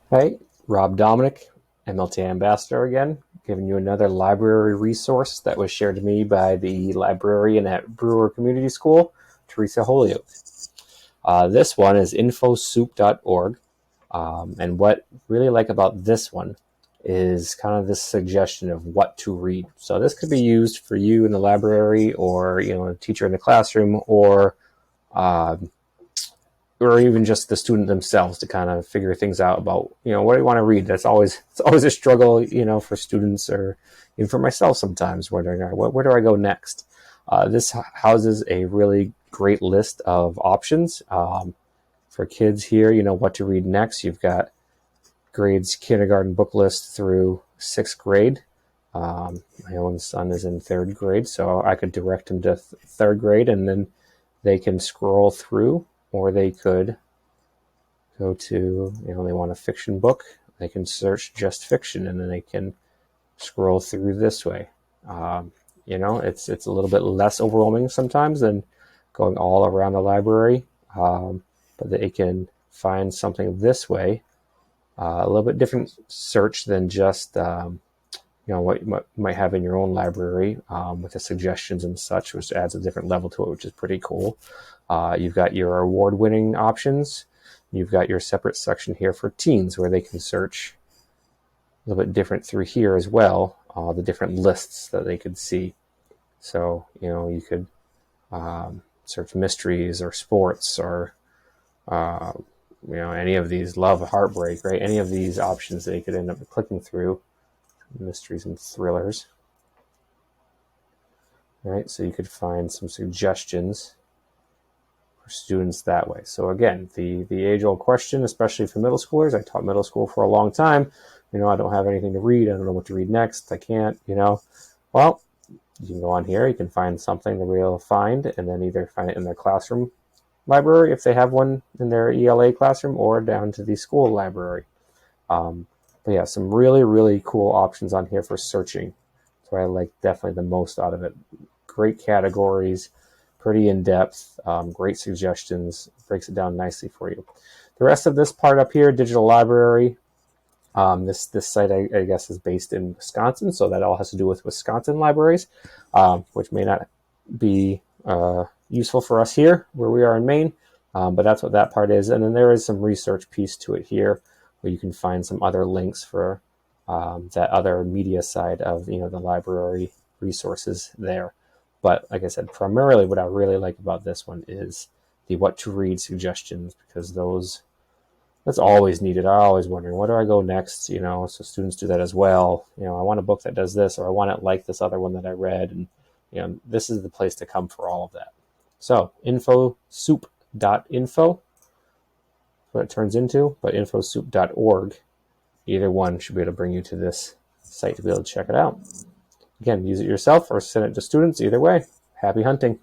Hey, Rob Dominick, MLT Ambassador again, giving you another library resource that was shared to me by the librarian at Brewer Community School, Teresa Holyoke. This one is infosoup.org. And what I really like about this one is kind of this suggestion of what to read. So this could be used for you in the library or, a teacher in the classroom uh, or even just the student themselves to kind of figure things out about, what do you want to read. It's always a struggle, for students or even for myself sometimes, wondering where do I go next. This houses a really great list of options for kids here. What to read next. You've got grades kindergarten book list through sixth grade. My own son is in third grade, so I could direct him to third grade, and then they can scroll through, or they could go to, they want a fiction book, they can search just fiction, and then they can scroll through this way. It's a little bit less overwhelming sometimes than going all around the library, but they can find something this way. A little bit different search than just what you might have in your own library, with the suggestions and such, which adds a different level to it, which is pretty cool. You've got your award-winning options. You've got your separate section here for teens, where they can search a little bit different through here as well, the different lists that they could see. So, you could search mysteries or sports or, any of these, love, heartbreak, right? Any of these options that you could end up clicking through, mysteries and thrillers. Right, so you could find some suggestions for students that way. So again, the age-old question, especially for middle schoolers. I taught middle school for a long time. I don't have anything to read. I don't know what to read next. I can't. Well, you can go on here. You can find something that we'll find, and then either find it in their classroom library if they have one in their ELA classroom, or down to the school library. But yeah, some really, really cool options on here for searching. That's what I like definitely the most out of it. Great categories, pretty in-depth, great suggestions, breaks it down nicely for you. The rest of this part up here, digital library, this site, I guess, is based in Wisconsin, so that all has to do with Wisconsin libraries, which may not be useful for us here where we are in Maine, but that's what that part is. And then there is some research piece to it here, where you can find some other links for that other media side of the library resources there. But like I said, primarily what I really like about this one is the what to read suggestions, because that's always needed. I'm always wondering, where do I go next? So students do that as well. I want a book that does this, or I want it like this other one that I read, and this is the place to come for all of that. So infosoup.info, what it turns into, but infosoup.org, either one should be able to bring you to this site to be able to check it out. Again, use it yourself or send it to students. Either way, happy hunting.